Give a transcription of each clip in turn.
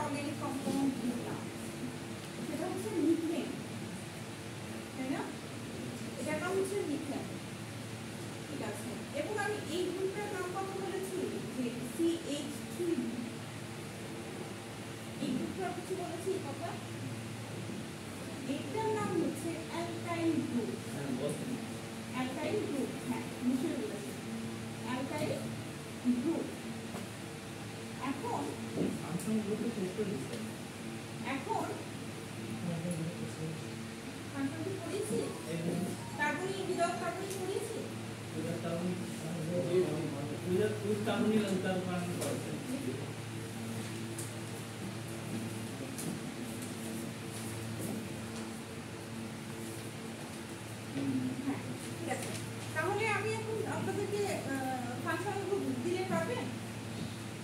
Organic compound লিখলাম, সেটা হচ্ছে মিথেন, তাই না? এটার নাম হচ্ছে মিথেন, ঠিক আছে। এবং আমি এই গ্রুপটার নাম কথা বলেছি যে CH3, এই গ্রুপটার কিছু বলেছি কথা, এটার নাম হচ্ছে অ্যালকাইল গ্রুপ, অ্যালকাইল গ্রুপ, হ্যাঁ নিশ্চয়ই বলেছি অ্যালকাইল গ্রুপ। এখন ফাংশন কি পড়েছি, কার্বন উইদাউট কার্বন পড়েছি, তাহলে আমি এখন আপনাদেরকে ফাংশন গ্রুপ দিলে পারবেন,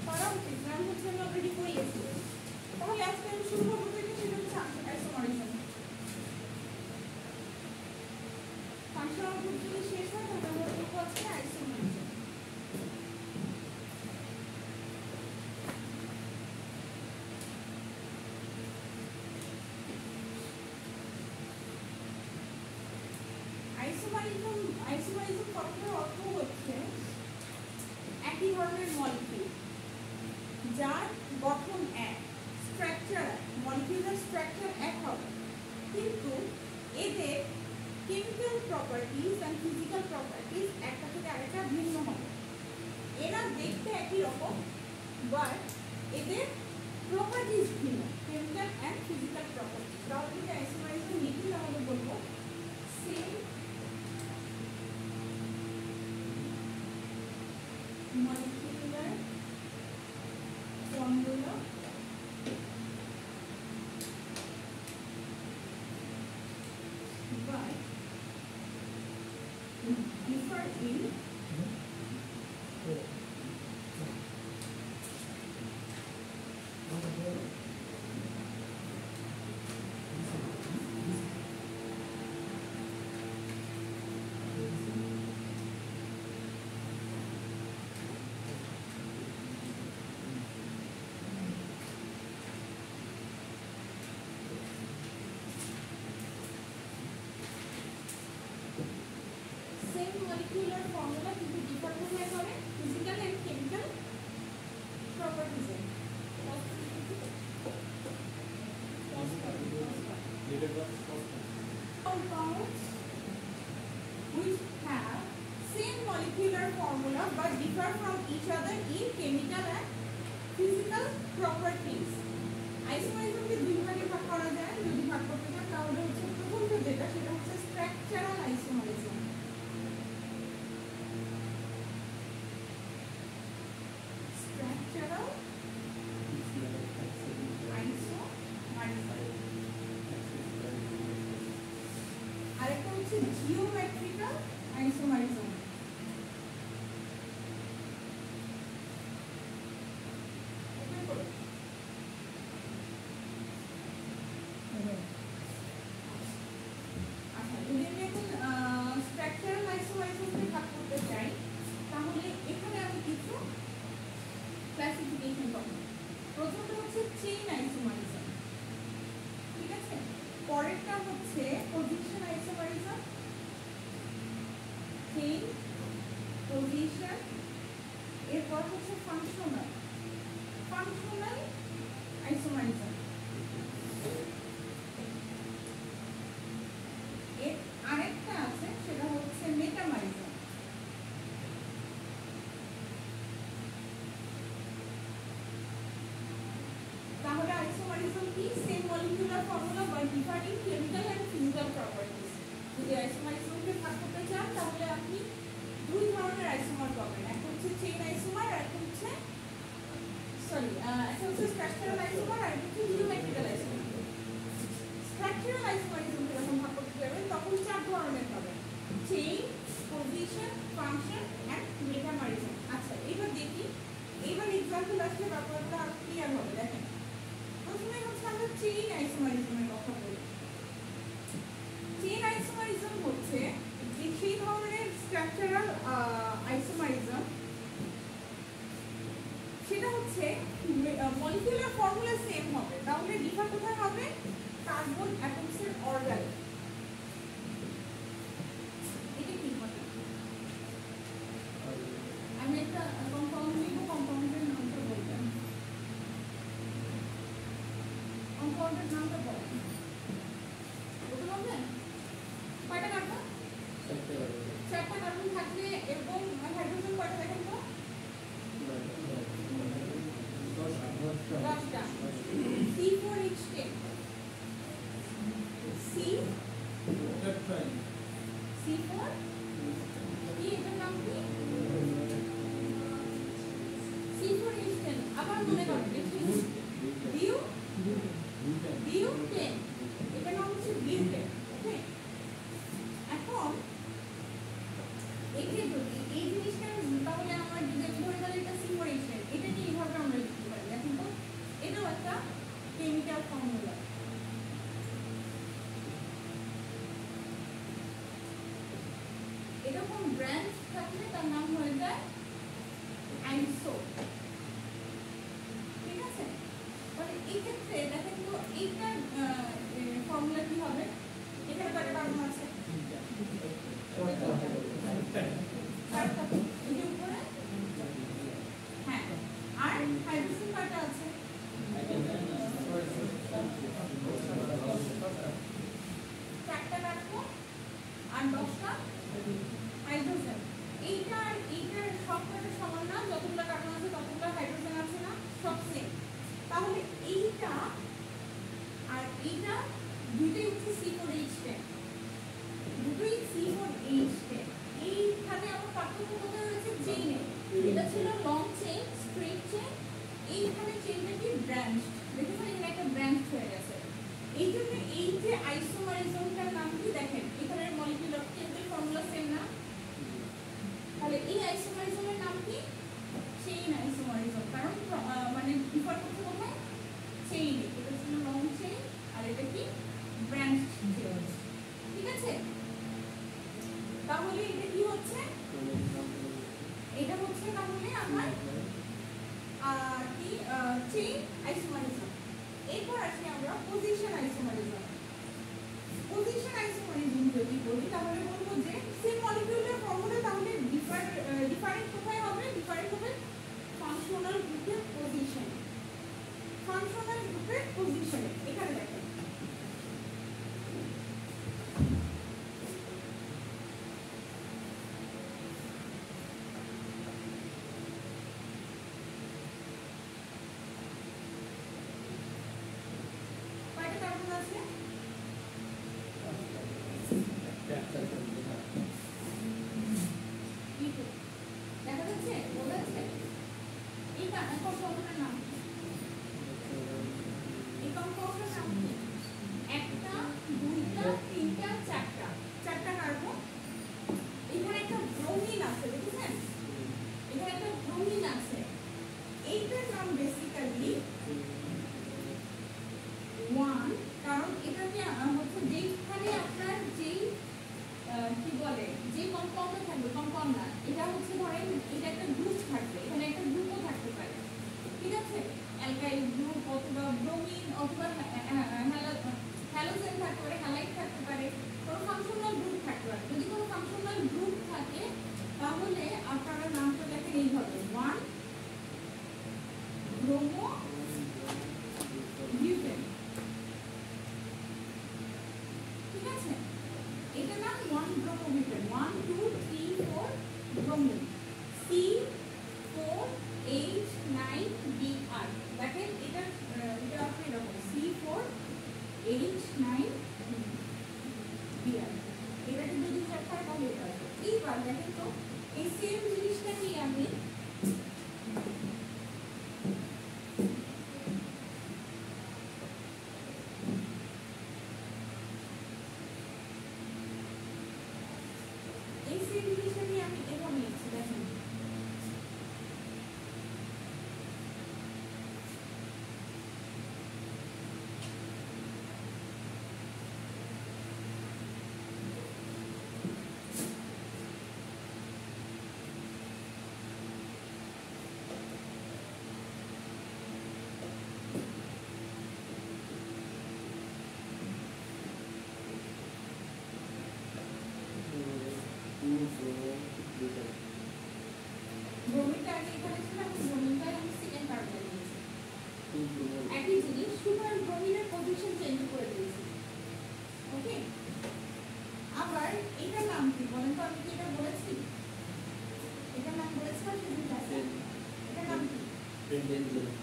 পারা উচিত, কারণ হচ্ছে আমি অলরেডি করে গেছি। তাহলে আজকে আমি শুরু করবো থেকে, সেটা হচ্ছে আইসোমারিজম। ফাংশনাল গ্রুপ যদি শেষ হয় তাহলে আমরা দেখবো আজকে আইসোমারিজম। আইসোমারিজম কথার অর্থ হচ্ছে একই ধরনের মলিকিউল যার গঠন এক, স্ট্রাকচার এক, মলিকিউলার স্ট্রাকচার এক হবে, কিন্তু এদের chemical properties and physical properties একটা থেকে আরেকটা ভিন্ন হবে। এরা দেখতে একই রকম, বাট এদের প্রপার্টিজ ভিন্ন, কেমিক্যাল এন্ড ফিজিক্যাল প্রপার্টিজ। তাহলে যদি আইসোমারিজম লিখি তাহলে বলবো same molecular formula but differ in molecular formula কিন্তু differ কোথায় করে, physical and chemical properties A. Compounds which have same molecular formula but differ from each other in chemical and physical properties. আইসোমারিজমকে দুই ভাগে ভাগ করা যায়, যদি ভাগ করতে চান তাহলে হচ্ছে প্রথমটা যেটা, সেটা হচ্ছে স্ট্রাকচারাল আইসোমারিজম। Geometrical isomerism. আচ্ছা, যদি আমি এখন স্ট্রাকচারাল আইসোমেরিজমকে ভাগ করতে চাই তাহলে এখানে আমি কিছু ক্লাসিফিকেশন করব। প্রথমটা হচ্ছে চেইন আইসোমেরিজম, ঠিক আছে। পরেরটা হচ্ছে পজিশন আইসোমেরিজম, চেইন, পজিশন, এরপর হচ্ছে ফাংশনাল আইসোমেরিজম। এর আরেকটা আছে সেটা হচ্ছে মেটামারিজম। তাহলে আইসোমেরিজম কি, same molecular formula but differing chemical and physical properties. যদি আইসোমেরিজমকে ভাগ করতে চান তাহলে আপনি দুই ধরনের আইসোমার পাবেন, একটা হচ্ছে চেইন আইসোমার আর একটা হচ্ছে স্ট্রাকচারাল আইসোমার আর একটা হচ্ছে জিওমেট্রিক্যাল আইসোমার। স্ট্রাকচারাল আইসোমারিজমকে যখন ভাগ করতে যাবেন তখন চার ধরনের পাবেন, chain, position, function and metamerism. আচ্ছা, এবার দেখি, এবার এক্সাম্পল আসলে ব্যাপারটা ক্লিয়ার হবে। দেখেন, প্রথমে হচ্ছে আমরা চেইন আইসোমারিজমের কথা বলি। চেইন আইসোমারিজম হচ্ছে যে সেই ধরনের স্ট্রাকচারাল আইসোমারিজম, সেটা হচ্ছে মলিকিউলার ফর্মুলা সেম হবে, তাহলে ডিফার কোথায় হবে? কার্বন অ্যাটমসের অর্গান। এটা কি হবে? আমি একটা কম্পাউন্ড নিব, কম্পাউন্ডের নামটা বলবেন, কম্পাউন্ডের নামটা বলেন। ওটা বলবেন কয়টা কার্বন? চারটা কার্বন থাকলে এবং হাইড্রোজেন কয়টা দেখেন তো? 10টা। C4H10 C4 কি এটার নাম কি? C4H10 আবার মনে করেন বিউ10 এটার নাম হচ্ছে বিউটেন। ওকে, এখন একে যদি এই জিনিসটা তাহলে আমার যদি ধরে গেলে এটা C4H10 এটা কি এইভাবে আমরা লিখতে পারি? দেখেন তো এটাও একটা কেমিক্যাল ফর্মুলা। এরকম ব্রাঞ্চ থাকলে তার নাম হয়ে যায় আইসো। ঠিক আছে, তাহলে এই ক্ষেত্রে দেখেন তো এইটার ফর্মুলা কি হবে? এখানে কয়টা কার্বন আছে? এই যে উপরে, হ্যাঁ, আর হাইড্রোজেন কয়টা আছে? 4টা কার্বন আর 10টা হাইড্রোজেন। এইটার সবকটা সমান না, যতগুলো কার্বন আছে ততগুলো হাইড্রোজেন আছে না, সব সেম। তাহলে এইটা আর এইটা দুটোই হচ্ছে C4H10, দুটোই C4H10। এইখানে আমার পার্থক্য কোথায় হয়েছে? চেইনে। এটা ছিল লং চেইন, স্ট্রেট চেইন, এইখানে চেইনটা কি ব্রাঞ্চ। দেখেছেন এখানে একটা ব্রাঞ্চ হয়ে গেছে। এই জন্য এই যে আইসোমারিজমটার নাম কি? দেখেন এখানের মলিকিউলার কেমিক্যাল ফর্মুলা সেম না, তাহলে এই আইসোমারিজমের নাম কি? Chain isomerism. কারণ মানে ডিফার করতে কোথায়? চেইনে। এটা ছিল লং চেইন আর এটা কি? Branch chain. ঠিক আছে, তাহলে এটা কি হচ্ছে? এটা হচ্ছে তাহলে আমার কি চেইন আইসোমারিজম। এরপর আসি আমরা পজিশন আইসোমারিজম। পজিশন আইসোমারিজম যদি বলি তাহলে বলবো যে সেম মলিকিউলার ফর্মুলা, তাহলে ডিফারেন্ট কোথায় হবে? ডিফারেন্ট হবে ফাংশনাল গ্রুপের পজিশন। ফাংশনাল গ্রুপের পজিশনে এখানে দেখেন কয়টা কার্বন আছে? দেখা যাচ্ছে? বোঝা যাচ্ছে? এই কম্পাউন্ডের নাম কি? এই কম্পাউন্ডের নাম কি? 1টা 2টা 3টা 4টা কার্বন। এখানে একটা ব্রোমিন আছে, দেখেছেন? এখানে একটা ব্রোমিন আছে। এইটার নাম বেসিক্যালি 1, কারণ এটা যে হচ্ছে যেখানে আপনার যেই কি বলে যে কম্পাউন্ডে থাকবে, কম্পাউন্ড না, এটা হচ্ছে ধরেন এটা একটা গ্রুপ থাকবে, এখানে একটা গ্রুপও থাকতে পারে। ঠিক আছে, অ্যালকাইল গ্রুপ অথবা ব্রোমিন অথবা হ্যালোজেন থাকতে পারে, হ্যালাইড থাকতে পারে, কোনো ফাংশনাল গ্রুপ থাকতে পারে। যদি কোনো ফাংশনাল গ্রুপ থাকে তাহলে আপনারা নামটা দেখেন এইভাবে 1 ব্রোমো বিউটেন। ঠিক আছে, এটা নাম 1 ব্রোমো বিউটেন। 1 2 3 4 ব্রোমিন। C4H9Br। দেখেন এটা আপনি এরকম C4H9Br। এটাকে যদি চেক করে তাহলে এটা আসবে। এইবার দেখেন তো এই সেম জিনিসটা নিয়ে আমি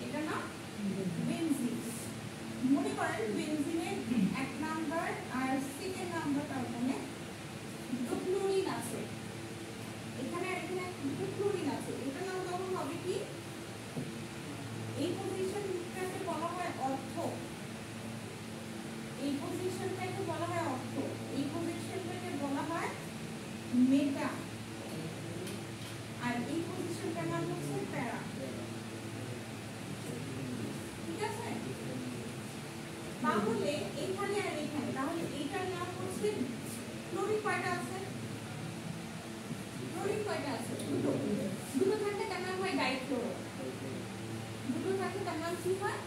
এটা না বেনজিন। মনে করেন বেনজিনের 1 নাম্বার আর 2nd নাম্বার কার্বনে দুটো ক্লোরিন আছে, এখানে আর এখানে দুটো ক্লোরিন আছে। এটা নাম তখন হবে কি, এই পজিশনটাকে বলা হয় অর্থ, এই পজিশনটাকে বলা হয় অর্থ, এই পজিশনটাকে বলা হয় মেটা, আর এই পজিশনটার নাম হচ্ছে প্যারা। ঠিক আছে? তাহলে এখানে আর এখানে, তাহলে এইটার নাম হচ্ছে ক্লোরিন। কয়টা আছে? ক্লোরিন কয়টা আছে? দুটো। দুটো থাকলে তার নাম হয় ডাইক্লোরো। দুটো থাকলে তার নাম কি হয়?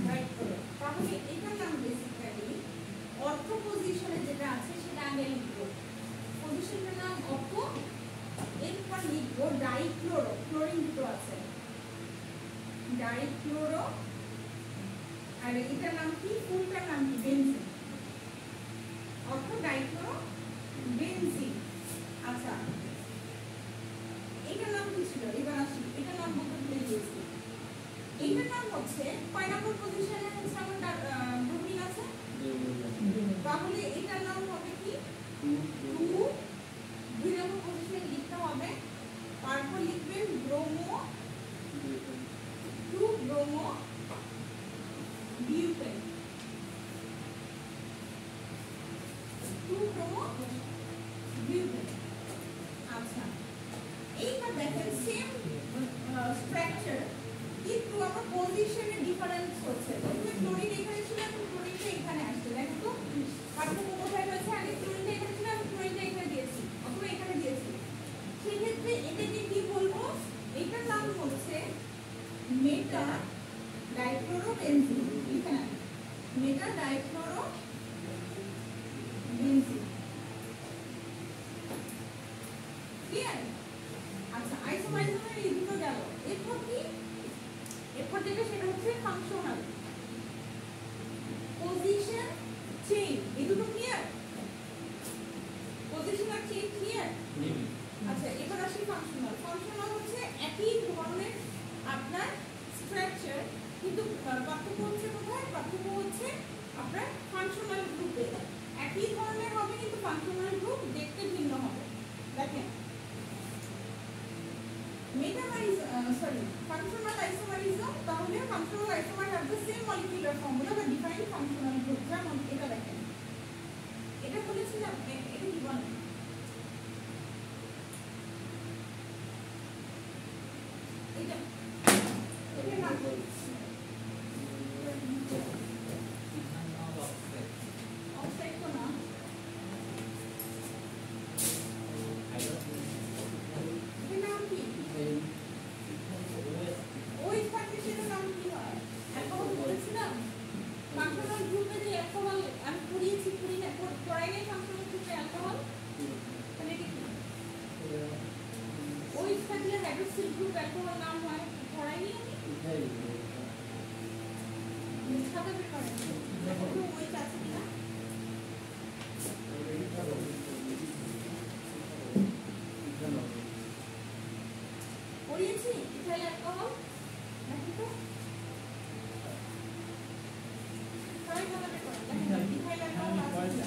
ডাইক্লোরো। তাহলে এটার নাম বেসিক্যালি অর্থ পজিশনে যেটা আছে সেটা আগে লিখবো। পজিশনটার নাম অর্থ, এরপর লিখবো ডাইক্লোরো। ক্লোরিন দুটো আছে, ডাইক্লোরো। আর এটার নাম কি? ফুলটার নাম কি? বেনজিন। অর্থ ডাইক্লোরো বেনজিন। আচ্ছা, এটার নাম কি ছিল? এবার আসি, এটার নাম বলতে ভুলে গিয়েছি। এইটার নাম হচ্ছে কয় নম্বর পজিশনে হচ্ছে আমার ব্রোমিন আছে? তাহলে এটার নাম হবে কি? 2। 2 নম্বর পজিশনে লিখতে হবে। তারপর লিখবেন bromo, 2 bromo butane, 2 bromo butane. আচ্ছা, এইবার দেখেন সেম স্ট্রাকচার, কিন্তু আমার পজিশনে ডিফারেন্স হচ্ছে। প্রথমে ক্লোরিন এখানে ছিল, এখন ক্লোরিনটা এখানে আসছে। দেখো তো পার্থক্য কোথায় হয়েছে? আগে ক্লোরিনটা এখানে ছিল, আমি ক্লোরিনটা এখানে দিয়েছি অথবা এখানে দিয়েছি। সেক্ষেত্রে এটাকে কি বলবো? এটার নাম হচ্ছে মেটা ডাইক্লোরো বেনজিন। এখানে মেটা ডাইক্লোরো বেনজিন। ক্লিয়ার? আচ্ছা, আইসোমাইসোমের এই দুটো গেল। এরপর কি? এরপর যেটা সেটা হচ্ছে ফাংশনাল পজিশন চেইন। এই দুটো ক্লিয়ার? পজিশন আর চেইন ক্লিয়ার? আচ্ছা, এবার আসি ফাংশনাল। ফাংশনাল হচ্ছে একই ধরনের আপনার স্ট্রাকচার, কিন্তু পার্থক্য হচ্ছে কোথায়? পার্থক্য হচ্ছে আপনার ফাংশনাল গ্রুপে একই ধরনের হবে, কিন্তু ফাংশনাল গ্রুপ দেখতে ভিন্ন হবে। দেখেন, functional isomerism, তাহলে functional isomer have the same molecular formula but different functional group। যেমন এটা দেখেন, এটা বলেছিলাম, এটা কি বলে? এটা এটা নাম অক্সাইড তো না, এটার নাম কি? ওই থাকলে সেটার নাম কি হয়? অ্যালকোহল বলেছিলাম। ফাংশনাল গ্রুপে যে অ্যালকোহল আমি পড়িয়েছি, পড়াই নাই ফাংশনাল গ্রুপে অ্যালকোহল। তাহলে কি ওই থাকলে হাইড্রোক্সিল গ্রুপ অ্যালকোহল নাম হয়? পড়াইনি আমি। খাতা বের করেন, দেখো তো ওই আছে কিনা। পড়িয়েছি ইথাইল অ্যালকোহল, দেখো তো সবাই খাতা বের করেন। দেখেন ইথাইল অ্যালকোহল আছে।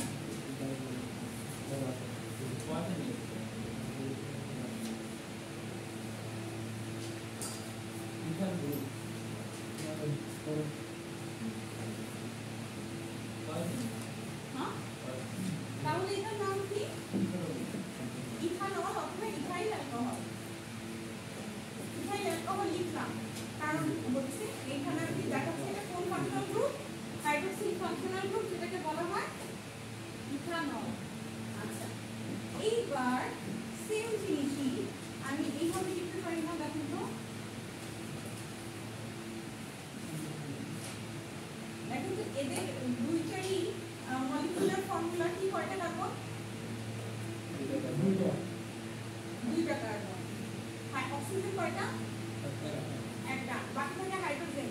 তাহলে এটার নাম কি? ইথানল অথবা ইথাইল অ্যালকোহল। ইথাইল অ্যালকোহল লিখলাম কারণ হচ্ছে এখানে আপনি দেখাচ্ছে এটা কোন functional group? Hydroxyl functional group, যেটাকে বলা হয় ইথানল। আচ্ছা, এইবার সেম জিনিসই আমি এইভাবে লিখতে পারি না। দেখুন তো, এদের দুইটারই মলিকুলার ফর্মুলা কি? কয়টা কার্বন? 2টা কার্বন। অক্সিজেন কয়টা? একটা। বাকি থাকে হাইড্রোজেন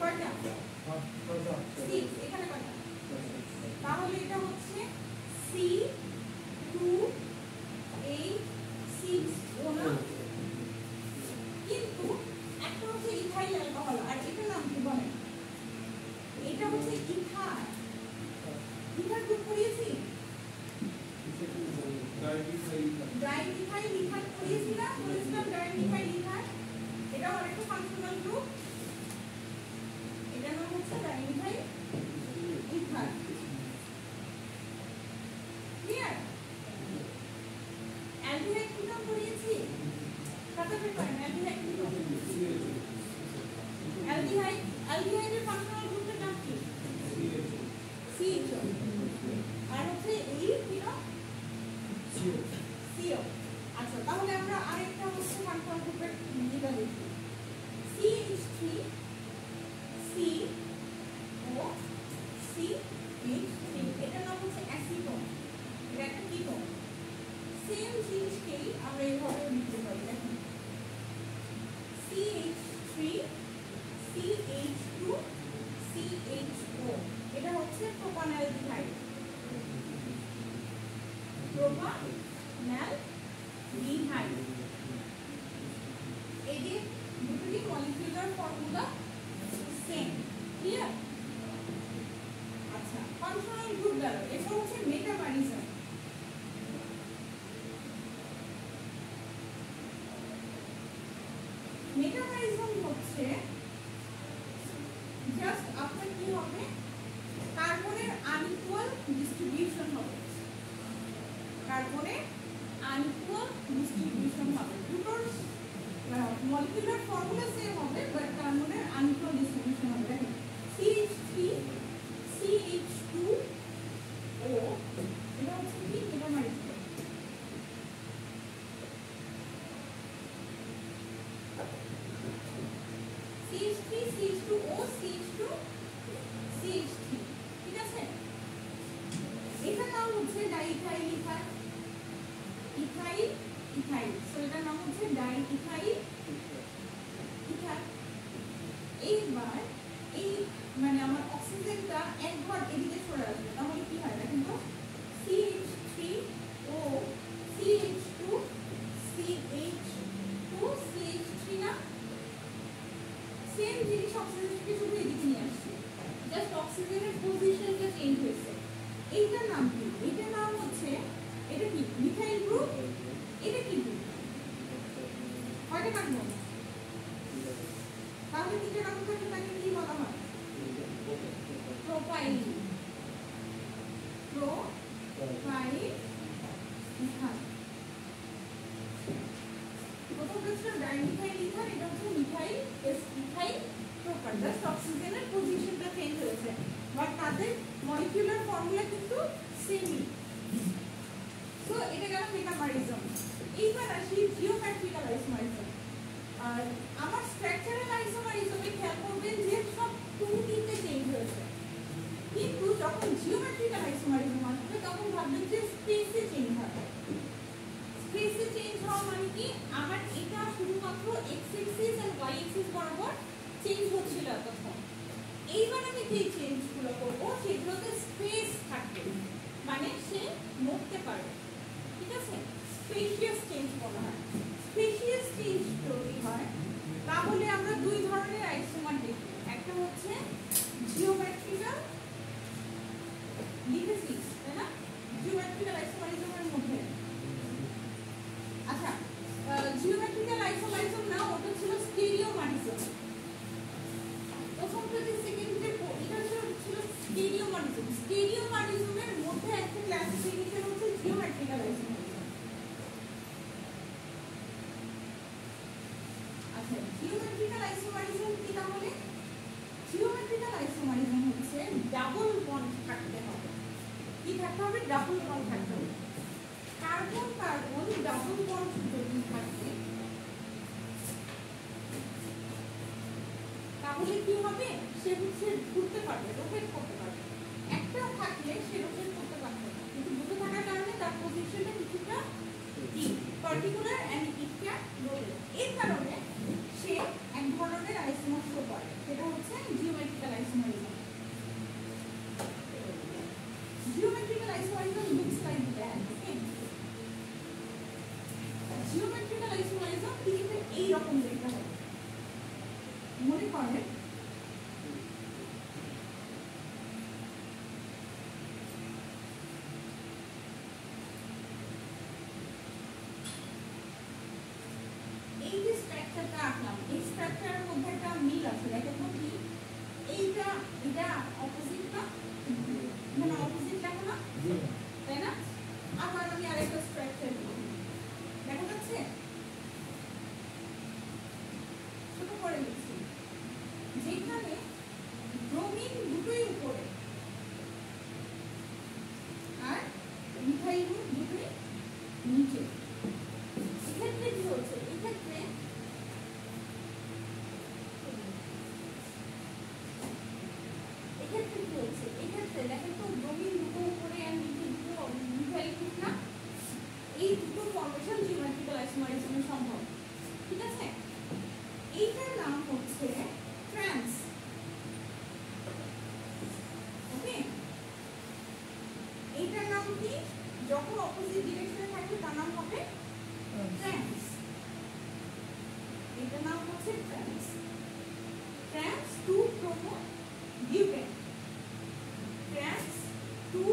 কয়টা? 6। এখানে কয়টা? তাহলে এটা হচ্ছে C2H6 O না, কিন্তু একটা হচ্ছে ইথাইল ইথার গ্রুপ পড়িয়েছি, ডাইমিথাইল ইথার পড়িয়েছি না, বলেছিলাম ডাইমিথাইল ইথার, এটাও আরেকটা ফাংশনাল গ্রুপ, এটার নাম হচ্ছে dimethyl ether. Clear? Aldehyde ketone পড়িয়েছি, কাটাতে পারেন অ্যালডিহাইড কিটোন। অ্যালডিহাইডের ফাংশনাল গ্রুপের নাম কি? CHO। আর হচ্ছে এই কিটোন CO। আচ্ছা, তাহলে আমরা আরেকটা হচ্ছে ফাংশনাল গ্রুপের যেটা দেখি, CH3 CO CH3, এটার নাম হচ্ছে অ্যাসিটোন, এটা একটা কিটোন। সেম জিনিসকেই আমরা এইভাবে লিখতে পারি, দেখুন CH3 CH2 CHO, এটা হচ্ছে প্রোপানঅ্যালডিহাইড, প্রোপানঅ্যালডিহাইড। এই যে দুটোরই মলিকিউলার ফর্মুলা সেম। ক্লিয়ার? আচ্ছা, ফাংশনাল গ্রুপ গেল, এটা হচ্ছে মেটামারিজম। মেটামারিজম হচ্ছে জাস্ট আপনার কি হবে, কার্বনের আনইকুয়াল ডিস্ট্রিবিউশন হবে, কার্বনের আনইকুয়াল ডিস্ট্রিবিউশন হবে, দুটোর মলিকিউলার ফর্মুলা সেম হবে বাট কার্বনের আনইকুয়াল ডিস্ট্রিবিউশন হবে। দেখেন CH3 CH2O, এটা হচ্ছে কি metamerism. CH3 CH2O CH2 CH3, ঠিক আছে? এটার নাম হচ্ছে diethyl ether, ethyl ethyl, so এটার নাম হচ্ছে ডাইইথাইল ইথার। এইবার এই মানে আমার অক্সিজেনটা একবার এদিকে সরে আসবে, তাহলে কি হয় দেখেন তো, CH3O CH2 CH2 CH3 না, সেম জিনিস অক্সিজেনকে শুধু এদিকে নিয়ে আসছে, জাস্ট অক্সিজেনের পজিশনটা চেঞ্জ হয়েছে। এইটার নাম কি? এইটার নাম হচ্ছে, এটা কি মিথাইল গ্রুপ, এটা কি গ্রুপ? কয়টা কাটবো? তাহলে তিনটা কাটতে থাকলে তাকে কি বলা হয়? Propyl, propyl ether. প্রথমটা ছিল ডাইমিথাইল ইথার, এটা হচ্ছে মিথাইল ইথাইল প্রোপাইল, জাস্ট অক্সিজেনের পজিশনটা চেঞ্জ হয়েছে বাট তাদের মলিকিউলার ফর্মুলা কিন্তু সেমই। সো এটা গেল মেটামারিজম। এইবার আসি জিওমেট্রিক্যাল আইসোমারিজম। আর আমার স্ট্রাকচারাল আইসোমারিজমে খেয়াল করবেন যে সব তিনটে চেঞ্জ হয়েছে, কিন্তু যখন জিওমেট্রিক্যাল আইসোমারিজম আসবে তখন ভাববেন যে স্পেসে চেঞ্জ হবে। স্পেসে চেঞ্জ হওয়া মানে কি, আমার এটা শুধুমাত্র এক্স এক্সিস আর ওয়াই এক্সিস বরাবর চেঞ্জ হচ্ছিল তখন। এইবার আমি যে চেঞ্জগুলো করবো সেগুলোতে স্পেস থাকবে, মানে সে নড়তে পারবে, ঠিক আছে? স্পেশিয়াস চেঞ্জ বলা হয়। স্পেশিয়াস চেঞ্জ যদি হয় তাহলে আমরা দুই ধরনের আইসোমার দেখি, একটা হচ্ছে জিওমেট্রিক্যাল, লিখেছি তাই না, জিওমেট্রিক্যাল আইসোমারিজমের মধ্যে। আচ্ছা, জিওমেট্রিক্যাল আইসোমারিজম না, ওটা ছিল স্টেরিওমারিজম। প্রথমটা যে সেকেন্ডে এটা ছিল স্টেরিওমারিজম। স্টেরিওমারিজমের মধ্যে একটা ক্লাসিফিকেশন হচ্ছে জিওমেট্রিক্যাল আইসোমারিজম। আচ্ছা, জিওমেট্রিক্যাল আইসোমারিজম কি তাহলে? জিওমেট্রিক্যাল আইসোমারিজম হচ্ছে ডাবল বন্ড থাকতে হবে। কি থাকতে হবে? ডাবল বন্ড থাকতে হবে। কার্বন কার্বন ডাবল বন্ড যদি থাকে তাহলে কি হবে, সে হচ্ছে ঘুরতে পারবে, রোটেট করতে পারবে। একটা থাকলে সে রোটেট করতে পারবে না, কিন্তু দুটো থাকার কারণে তার পজিশনটা কিছুটা particular and it can rotate. এর কারণে সে এক ধরনের আইসোমার শো করে, সেটা হচ্ছে geometrical isomerism. Geometrical isomerism looks like that. Okay, geometrical isomerism দেখতে এই রকম দেখতে হবে। মনে করেন এখানে ব্রোমিন দুটোই উপরে আর মিথাইল গ্রুপ দুটোই নিচে। এক্ষেত্রে কি হচ্ছে, এক্ষেত্রে কি হচ্ছে, এক্ষেত্রে দেখেন তো ব্রোমিন দুটো উপরে আর নিচে দুটো মিথাইল গ্রুপ না, এই দুটো ফর্মেশন জিওমেট্রিক্যাল আইসোমারিজমে সম্ভব। ঠিক আছে, এইটার নাম হচ্ছে ট্রান্স। ওকে, এইটার নাম কি, যখন অপোজিট ডিরেকশনে থাকবে তার নাম হবে ট্রান্স। এটার নাম হচ্ছে trans. Trans 2 bromo butane, trans 2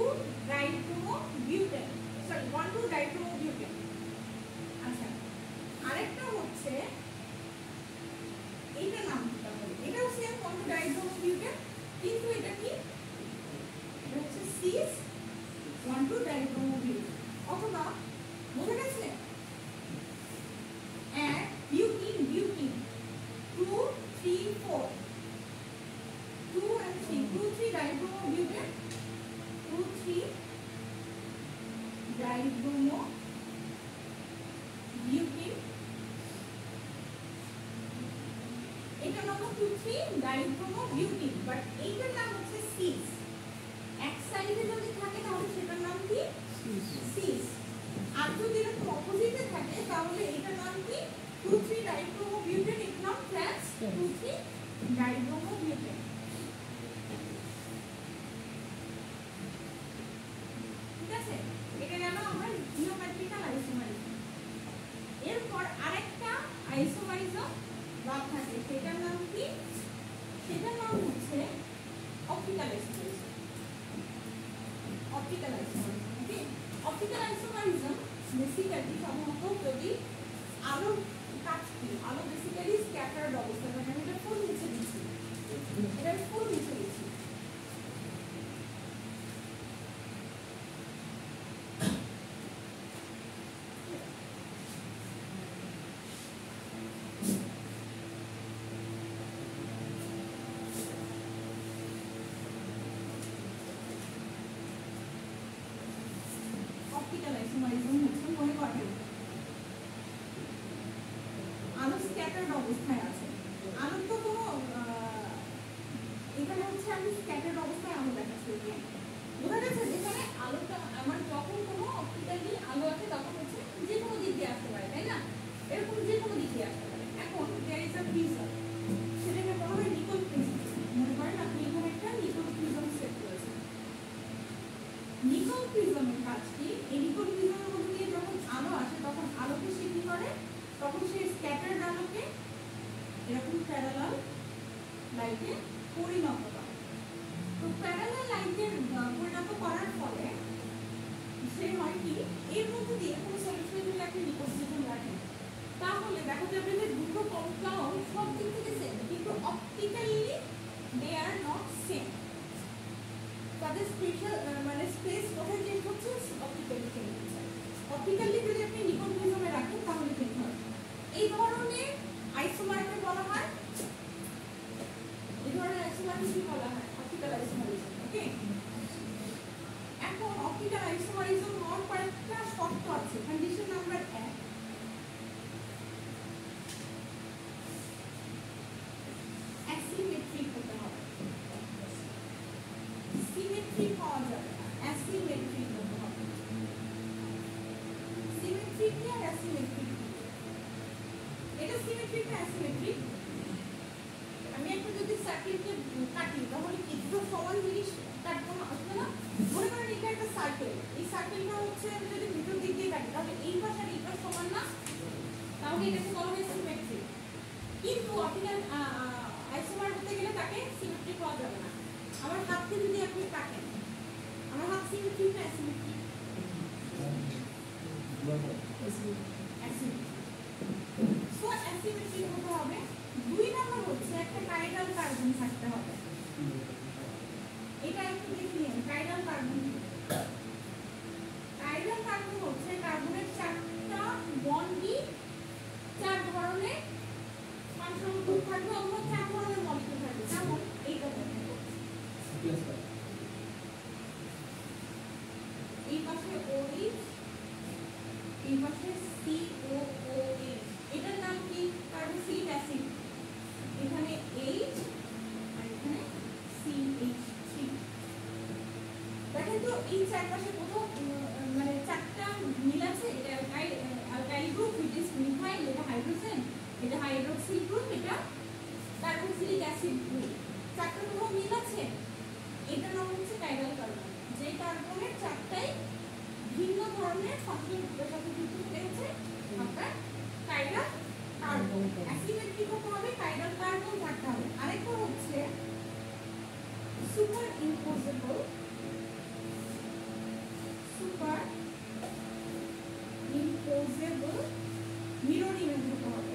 dibromo butane, sorry 1,2 dibromo butane. আচ্ছা, আরেকটা হচ্ছে এইটার নাম কি, তাহলে এটাও সেম 1,2 ডাইব্রোমো বিউটেন, কিন্তু এটা কি, এটা হচ্ছে সিস 1,2 ডাইব্রোমো বিউটেন। অথবা বোঝা গেছে, এক butene, butene 2 3 4, 2 and 3, 2 3 dibromo butane, 2 3 dibromo butene. এটার নাম 2 3 ডাইব্রোমো বিউটিন, বাট এইটার নাম হচ্ছে সিস। এক সাইডে যদি থাকে তাহলে সেটার নাম কি, সিস। আর যদি এরকম অপোজিটে থাকে তাহলে এটার নাম কি, 2 3 ডাইব্রোমো বিউটেন, এটার নাম ট্রান্স 2 3 ডাইব্রোমো বিউটেন। ঠিক আছে, এটা গেল আমরা জিওমেট্রিক্যাল আইসোমারিজম। এরপর আরেকটা আইসোমারিজম বাদ থাকে, সেটার নাম কি, সেটার নাম হচ্ছে অপটিক্যাল আইসোমারিজম। অপটিক্যাল আইসোমারিজম, ওকে। অপটিক্যাল আইসোমারিজম বেসিক্যালি সাধারণত যদি আলো কাটছি, আলো বেসিক্যালি স্ক্যাটার্ড অবস্থায় থাকে, আমি এটা ফুল নিচে দিচ্ছি, এটা ফুল নিচে দিচ্ছি। অপটিক্যাল আইসোমারিজম হচ্ছে, মনে করেন আলো স্ক্যাটার্ড অবস্থায় আছে, আলোর তো কোনো এখানে হচ্ছে আমি স্ক্যাটার্ড অবস্থায় আলো দেখাচ্ছি। ওকে, বোঝা গেছে, যেখানে আলোটা আমার যখন কোনো অপটিক্যালি আলো আছে তখন হচ্ছে যে কোনো দিক দিয়ে আসতে পারে, তাই না, এরকম যে কোনো দিক দিয়ে আসতে পারে। এখন দেয়ার ইজ আ প্রিজম, সেটাকে বলা হয় নিকল প্রিজম। মনে করেন আপনি এখানে একটা নিকল প্রিজম সেট করেছেন। নিকল প্রিজমের কাজ কি, এই নিকল প্রিজমের মধ্যে দিয়ে যখন আলো আসে তখন আলোকে সে কি করে, তখন সে স্ক্যাটার্ড আলোকে এরকম প্যারালাল লাইটে পরিণত করে। তো প্যারালাল লাইটে পরিণত করার ফলে সে হয় কি, এর মধ্যে দিয়ে কোনো সলিউশনে যদি আপনি নিকল প্রিজম রাখেন তাহলে দেখা যাবে যে দুটো কম্পাউন্ড সব দিক থেকে সেম, কিন্তু optically they are not same. তাদের স্পেশাল মানে স্পেস কোথায় চেঞ্জ হচ্ছে, অপটিক্যালি চেঞ্জ হচ্ছে। অপটিক্যালি যদি আপনি নিকল প্রিজমে রাখেন তাহলে চেঞ্জ হয়। এই ধরনের আইসোমারকে বলা হয়, এই ধরনের আইসোমারকে কি বলা হয়, অপটিক্যাল আইসোমারিজম। ওকে, এখন অপটিক্যাল আইসোমারিজম হওয়ার কয়েকটা শর্ত আছে। কন্ডিশন নাম্বার 1, অ্যাসিমেট্রিক হতে হবে। সিমেট্রিক হওয়া যাবে না, অ্যাসিমেট্রিক হতে হবে। সিমেট্রিক কি আর অ্যাসিমেট্রিক, এটা সিমেট্রিক না অ্যাসিমেট্রিক। আমি একটা যদি সার্কেলকে কাটি তাহলে কি দুটো সমান জিনিস কাটবো না, আসবে না। মনে করেন এটা একটা সার্কেল, এই সার্কেলটা হচ্ছে আমি যদি ভিতর দিক দিয়ে কাটি তাহলে এই পাশ আর এই পাশ সমান না, তাহলে এটাকে বলা হয় সিমেট্রিক। কিন্তু অপটিক্যাল আইসোমার হতে গেলে তাকে সিমেট্রিক হওয়া যাবে না। আমার হাতকে যদি আপনি কাটেন, আমার হাত সিমেট্রিক না অ্যাসিমেট্রিক, সো অ্যাসিমেট্রিক হতে হবে। 2 নাম্বার হচ্ছে একটা কাইরাল কার্বন থাকতে হবে। এটা একটু দেখে নিন, কাইরাল কার্বন। কাইরাল কার্বন হচ্ছে কার্বনের 4টা বন্ডই 4 ধরনের পারমাণবিক থাকবে, অন্য 4 ধরনের মলিকিউল থাকবে। যেমন এই চারপাশে কোথাও মানে চারটা মিল আছে। এটা alkyl group, which is methyl, এটা হাইড্রোজেন, এটা হাইড্রোক্সিল গ্রুপ, এটা কার্বক্সিলিক অ্যাসিড গ্রুপ। চারটা কোথাও মিল আছে, এটা নাম হচ্ছে কাইরাল কার্বন। যে কার্বনের চারটাই ভিন্ন ধরনের সংশ্লিষ্টতার সাথে যুক্ত হয়েছে আপনার কাইরাল কার্বন। অ্যাসিমেট্রিক হতে হবে, কাইরাল কার্বন থাকতে হবে। আরেকটা হচ্ছে সুপার ইম্পোজেবল, সুপার ইম্পোজেবল মিরর ইমেজ হতে হবে।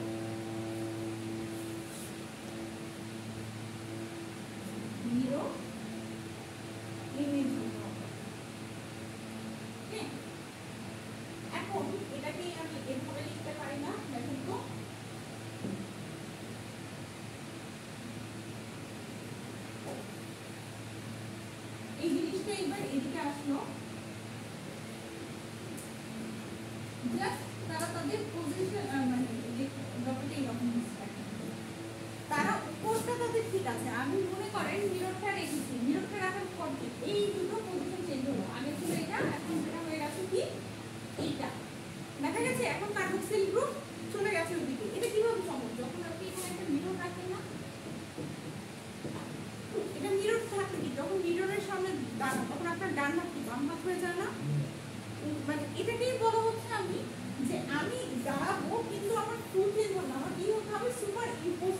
মিরর ইমেজ হতে হবে। এখন এটাকে আমি এভাবে লিখতে পারি না, দেখুন তো। এই জিনিসটা এবার এদিকে আসলো, জাস্ট তারা তাদের পজিশন মানে ব্যাপারটা এরকম হচ্ছে। তারা উপরটা তাদের ঠিক আছে, আমি মনে করেন মিররটা রেখেছি, মিররটা রাখার পর এই দুটো পজিশন চেঞ্জ হলো। আগে ছিল এটা, এখন সেটা হয়ে গেছে কি এইটা, দেখা গেছে। এখন কার্বক্সিল গ্রুপ চলে গেছে ওদিকে। এটা কিভাবে সম্ভব? যখন আপনি এখানে একটা মিরর রাখেন না, এটা মিরর থাকে কি, যখন মিররের সামনে দাঁড়ান তখন আপনার ডান হাত কি বাম হাত হয়ে যায় না? মানে এটাকেই বলা হচ্ছে আমি যে আমি দাঁড়াবো কিন্তু আমার ফুল চেঞ্জ হবে না, আমার কি হতে হবে? Super impose